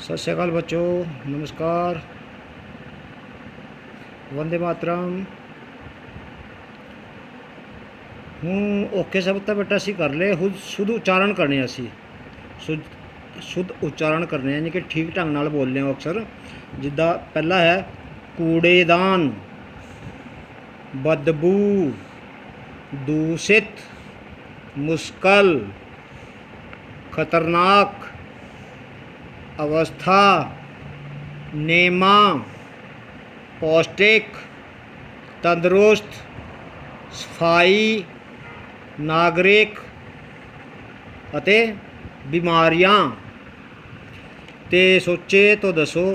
सत श्री अकाल बच्चों, नमस्कार। वंदे मातरम। हूँ ओके शब्द तो बेटा असी कर ले शुद्ध उच्चारण करने असी शुद्ध उच्चारण करने यानी कि ठीक ढंग नाल बोलने अक्सर। जिदा पहला है कूड़ेदान, बदबू, दूषित, मुश्किल, खतरनाक, अवस्था, नेमा, पौष्टिक, तंदुरुस्त, सफाई, नागरिक अते बीमारियां। तो सोचे तो दसो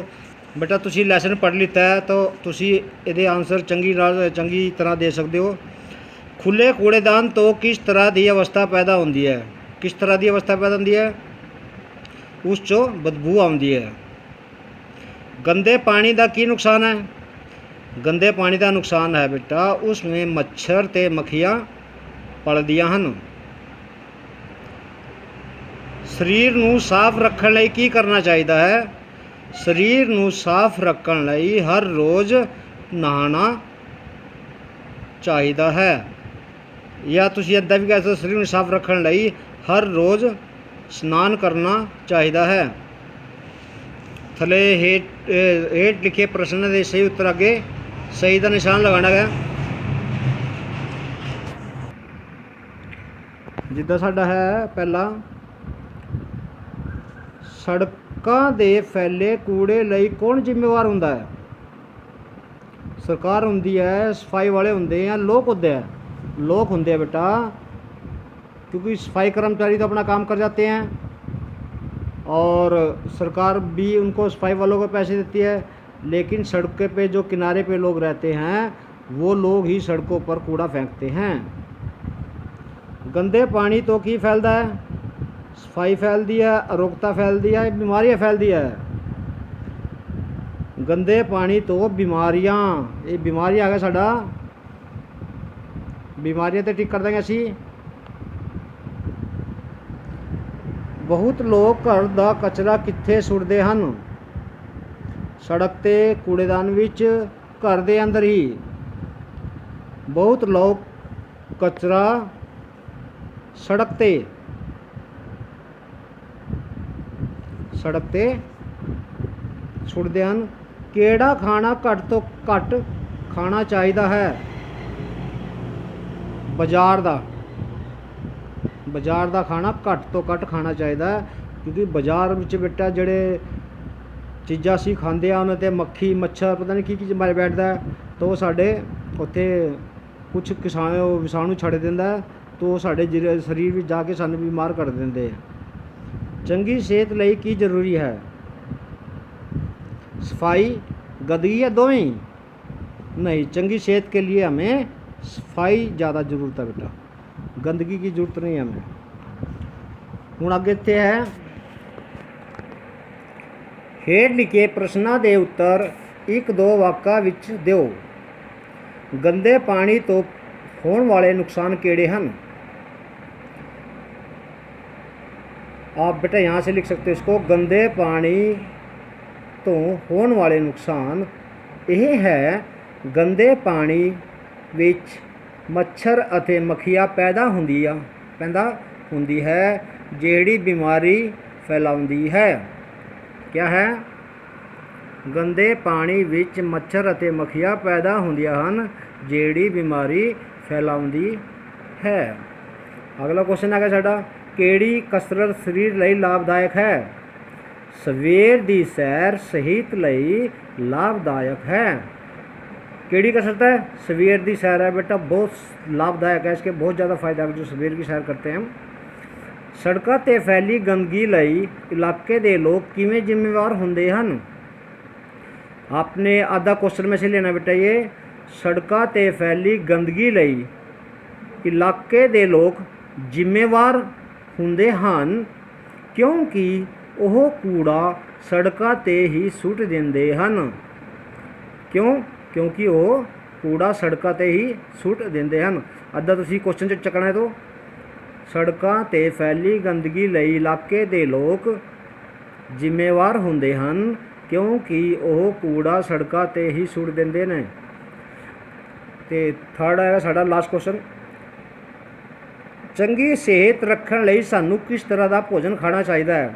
बेटा, तुसी लैसन पढ़ लिता है तो तुसी इहदे आंसर चंगी तरह दे सकते हो। खुले कूड़ेदान तो किस तरह की अवस्था पैदा होती है? किस तरह की अवस्था पैदा होती है? उस चो बदबू आती है। गंदे पानी का की नुकसान है? गंदे पानी का नुकसान है बेटा उसमें मच्छर ते मक्खियाँ पलदियां हन। शरीर नूं साफ रखने लई की करना चाहिए है? शरीर नूं साफ रखने लई हर रोज़ नहाना चाहिए है। या तुसीं इदां भी कह सकते, शरीर नूं साफ रखने लई हर रोज़ स्नान करना चाहिए है। थले हेठ लिखे प्रश्न के सही उत्तर अगे सही का निशान लगाना है। जिद्दां साडा है पहला, सड़कों के फैले कूड़े लई कौन जिम्मेवार हुंदा है? सरकार हुंदी है, सफाई वाले हुंदे हैं, लोग होंदे हैं। लोग होंदे हैं बेटा, क्योंकि सफाई कर्मचारी तो अपना काम कर जाते हैं और सरकार भी उनको सफाई वालों को पैसे देती है। लेकिन सड़कों पे जो किनारे पे लोग रहते हैं वो लोग ही सड़कों पर कूड़ा फेंकते हैं। गंदे पानी तो की फैलता है? सफाई फैलती है, अरोगता फैलती है, बीमारियां फैलती है। गंदे पानी तो बीमारियां, ये बीमारी आ गया साडा, बीमारियां तो ठीक कर देंगे असी। बहुत लोग घर का कचरा कित्थे सुटते हैं? सड़क ते कूड़ेदान विच, घर दे अंदर ही। बहुत लोग कचरा सड़क ते सुटते हैं। केड़ा खाना घट तो घट खाना चाहिए है? बाजार का खाना घट तो घट खाना चाहिए, क्योंकि बाजार में बेटा जड़े चीज़ां असीं खांदे हैं उन्हां ते मक्खी मच्छर पता नहीं की मारे बैठता है, तो साढ़े उत्थे कुछ विषाणु छड़ दिंदा है, तो साढ़े शरीर में जाके सानूं बीमार कर देंदे हैं। चंगी सेहत लई की जरूरी है? सफाई, गंदगी या दोवें? नहीं, चंगी सेहत के लिए हमें सफाई ज़्यादा जरूरत है बेटा, गंदगी की जरूरत नहीं है हमें। हुण अगे इत्थे है, हेठ लिखे प्रश्नों के उत्तर एक दो वाक्यां विच दिओ। गंदे पानी तो होने वाले नुकसान केड़े हैं? आप बेटा यहाँ से लिख सकते हो इसको। गंदे पानी तो होने वाले नुकसान यह है, गंदे पानी विच मच्छर अते मक्खियाँ पैदा हुंदी है जिहड़ी बीमारी फैलाउंदी है। क्या है? गंदे पानी विच मच्छर अते मक्खियाँ पैदा हुंदियां हन जिहड़ी बीमारी फैलाउंदी है। अगला क्वेश्चन आ गया साडा, केड़ी कसरत शरीर लई लाभदायक है? सवेर दी सैर सेहत लई लाभदायक है। केड़ी कसरत है? सवेर दी सैर है बेटा, बहुत लाभदायक है, इसके बहुत ज़्यादा फायदा है जो सवेर की सैर करते हैं। सड़कों ते फैली गंदगी लई इलाके दे लोग किवें जिम्मेवार हुंदे हन? आपने आधा क्वेश्चन में से लेना बेटा ये। सड़कों ते फैली गंदगी लई इलाके दे लोग जिम्मेवार हुंदे हन क्योंकि वह कूड़ा सड़कों ते ही सुट दिंदे हन। क्यों? क्योंकि वो कूड़ा सड़कों ते ही सुट दिंदे हन। अद्धा तुसीं क्वेश्चन चकना है तो सड़कों ते फैली गंदगी लई इलाके दे लोग ਜ਼ਿੰਮੇਵਾਰ ਹੁੰਦੇ ਹਨ, ਕਿਉਂਕਿ ਉਹ ਕੂੜਾ ਸੜਕਾਂ 'ਤੇ ਹੀ ਸੁੱਟ ਦਿੰਦੇ ਨੇ। ਤੇ ਥਰਡ ਹੈਗਾ ਸਾਡਾ ਲਾਸਟ ਕੁਐਸਚਨ, ਚੰਗੀ ਸਿਹਤ ਰੱਖਣ ਲਈ ਸਾਨੂੰ ਕਿਸ ਤਰ੍ਹਾਂ ਦਾ ਭੋਜਨ ਖਾਣਾ ਚਾਹੀਦਾ ਹੈ।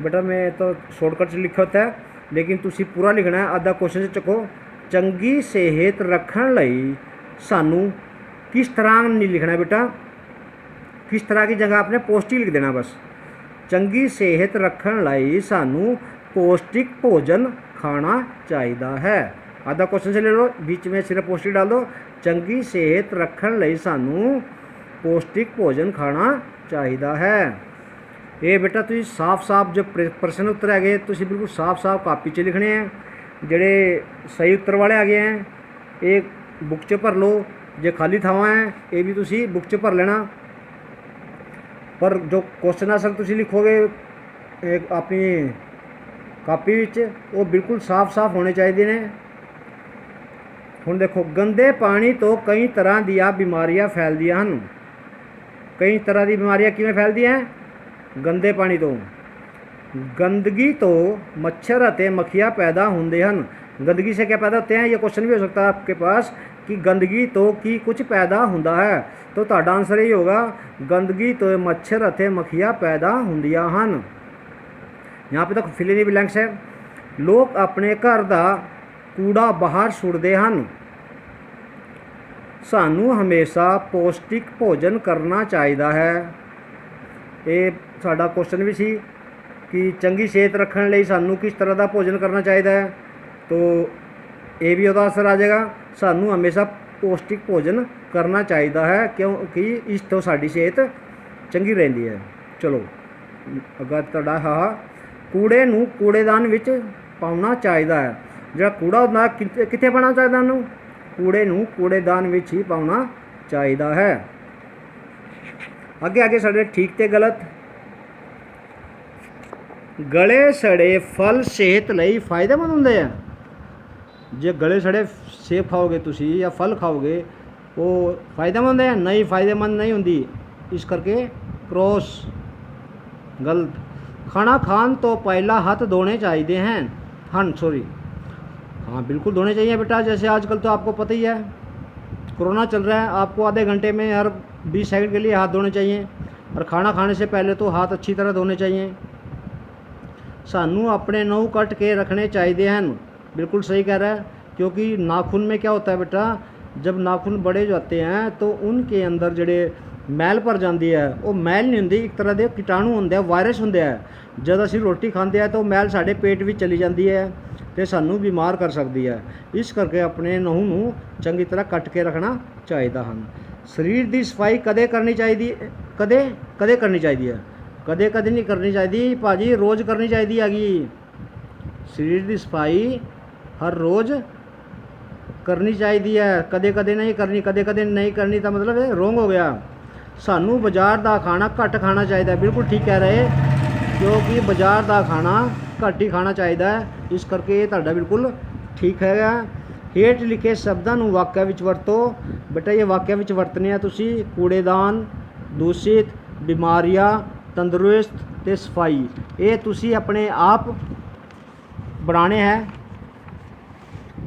बेटा मैं तो शॉर्टकट से लिखा होता है, लेकिन तुसी पूरा लिखना है। आधा क्वेश्चन से चको, चंगी सेहत रखण लई सानू किस तरह नहीं लिखना है बेटा, किस तरह की जगह आपने पौष्टिक लिख देना बस। चंगी सेहत रखण लई सानू पौष्टिक भोजन खाना चाहिए है। आधा क्वेश्चन से ले लो, बीच में सिर्फ पौष्टिक डाल दो। चंगी सेहत रखण लई सानू पौष्टिक भोजन खाना चाहिए है। ये बेटा तुम साफ साफ जो प्रश्न उत्तर है गए तुम बिल्कुल साफ साफ कापी च लिखने हैं। जोड़े सही उत्तर वाले आ गए हैं ये बुक च भर लो, जो खाली थावां है ये भी तुम बुक च भर लेना। पर जो क्वेश्चन आंसर तुम लिखोगे एक अपनी कापी विच वो बिल्कुल साफ साफ होने चाहिए ने। हुण देखो, गंदे पानी तो कई तरह दियां बीमारियां फैलदियां हन। कई तरह की बीमारियां किवें फैलदियां हैं? गंदे पानी तो, गंदगी तो मच्छर अते मक्खियाँ पैदा होंदे हन। गंदगी से क्या पैदा होते हैं, ये क्वेश्चन भी हो सकता है आपके पास कि गंदगी तो की कुछ पैदा होंदा है, तो तुहाडा आंसर यही होगा गंदगी तो मच्छर अते मक्खियाँ पैदा होंदियां हन। यहाँ पे तो फिल इन द ब्लैंक्स है। लोग अपने घर दा कूड़ा बाहर सुट्टदे हन। सानू हमेशा पौष्टिक भोजन करना चाहिए है। ये साडा क्वेश्चन भी सी कि चंगी सेहत रखने लई सानू किस तरह का भोजन करना चाहिए है, तो ये भी उसका आंसर आ जाएगा सानू हमेशा पौष्टिक भोजन करना चाहिए है, क्योंकि इस तो साडी सेहत चंगी रहिंदी है। चलो अगर तुहाडा हाँ, कूड़े नू कूड़ेदान विच पाउना चाहिए है। जिहड़ा कूड़ा हुंदा कित्थे पाउना चाहिए उहनूं? कूड़े नू कूड़ेदान विच ही पाउना चाहिए है। आगे आगे साढ़े ठीक ते गलत। गले सड़े फल सेहत लई फायदेमंद होंदे हैं। जे गले सड़े सेब खाओगे तुसी या फल खाओगे वो फायदेमंद है? नहीं, फायदेमंद नहीं होंदी। इस करके क्रॉस गलत। खाना खान तो पहला हाथ धोने चाहिए हैं। सॉरी, हाँ बिल्कुल धोने चाहिए बेटा। जैसे आजकल तो आपको पता ही है कोरोना चल रहा है, आपको आधे घंटे में हर 20 सेकंड के लिए हाथ धोने चाहिए, और खाना खाने से पहले तो हाथ अच्छी तरह धोने चाहिए। सानू अपने नहू कट के रखने चाहिए हैं। बिल्कुल सही कह रहा है, क्योंकि नाखून में क्या होता है बेटा, जब नाखून बड़े जाते हैं तो उनके अंदर जड़े मैल भर जाती है, वो मैल नहीं होंगी, एक तरह के कीटाणु होंगे, वायरस होंगे। जब असीं रोटी खाते हैं तो मैल साढ़े पेट में चली जाती है तो सानू बीमार कर सकती है। इस करके अपने नहू नू चंगी तरह कट के रखना चाहिए हैं। शरीर की सफाई कदे करनी चाहिए, कदे कदे करनी चाहिए है, कदे कदे नहीं करनी चाहिए भाजी, रोज़ करनी चाहिए हैगी। शरीर की सफाई हर रोज़ करनी चाहिए है, कदे कदे नहीं करनी। कदे कदे नहीं करनी तो मतलब ये रोंग हो गया। सानू बाजार का खाना घट खाना चाहिए। बिल्कुल ठीक कह रहे, क्योंकि बाजार का खाना घट ही खाना चाहिए है। इस करके ये तुहाडा बिल्कुल ठीक है। हेठ लिखे शब्दों नू वाक्य विच वरतो। बेटा ये वाक्य विच वरतने हैं तुसी। कूड़ेदान, दूषित, बीमारियां, तंदुरुस्त ते सफाई, ये तुसी अपने आप बनाने हैं।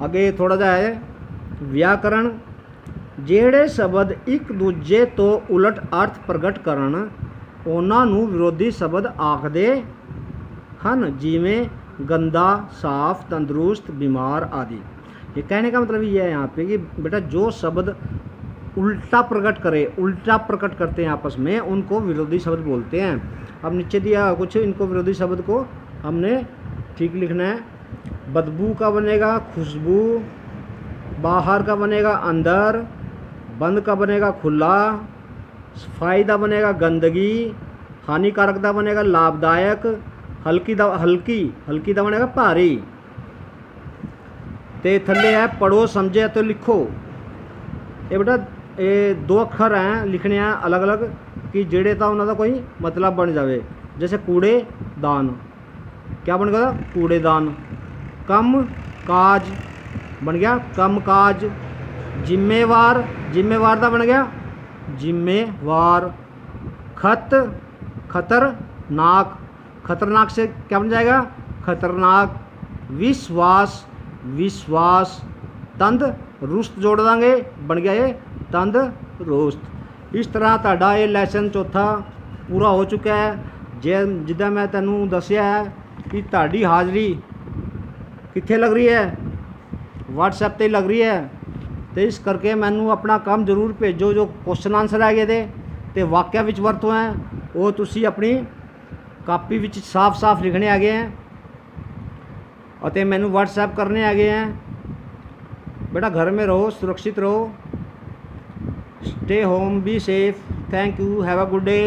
आगे थोड़ा जा है व्याकरण। ਜਿਹੜੇ शब्द एक दूजे तो उलट अर्थ प्रगट करन उन्हां नूं विरोधी शब्द आखदे हन, जिवें गंदा, साफ, तंदुरुस्त, बीमार आदि। ये कहने का मतलब ये है यहाँ पे कि बेटा जो शब्द उल्टा प्रकट करे, उल्टा प्रकट करते हैं आपस में, उनको विरोधी शब्द बोलते हैं। अब नीचे दिया कुछ इनको विरोधी शब्द को हमने ठीक लिखना है। बदबू का बनेगा खुशबू, बाहर का बनेगा अंदर, बंद का बनेगा खुला, सफाई का बनेगा गंदगी, हानिकारक का बनेगा लाभदायक, हल्की का बनेगा भारी। तो थले है पढ़ो समझे तो लिखो। ये बेटा ये दो अक्षर हैं लिखने हैं अलग अलग कि जेड़े तो उन्होंने कोई मतलब बन जाए। जैसे कूड़ेदान, क्या बन गया? कूड़ेदान। कम काज बन गया कम काज। जिम्मेवार, जिम्मेवार का बन गया जिम्मेवार। खतरनाक, खतरनाक से क्या बन जाएगा? खतरनाक। विश्वास, विश्वास। तंदरुस्त जोड़ देंगे, बन गया ये तंदरुस्त। इस तरह तुहाडा ये लैसन चौथा पूरा हो चुका है। जिद्दां मैं तैनूं दस्सिया है कि तुहाडी हाज़री कित्थे लग रही है? व्हाट्सएप ते लग रही है। तो इस करके मैनू अपना काम जरूर भेजो। जो क्वेश्चन आंसर है गए ते वाक्या विच वरतो हैं वो तुसी अपनी कापी विच साफ साफ लिखने आ गए हैं और मैनू व्हाट्सएप करने आ गए हैं। बेटा घर में रहो, सुरक्षित रहो, stay home, be safe, thank you, have a good day.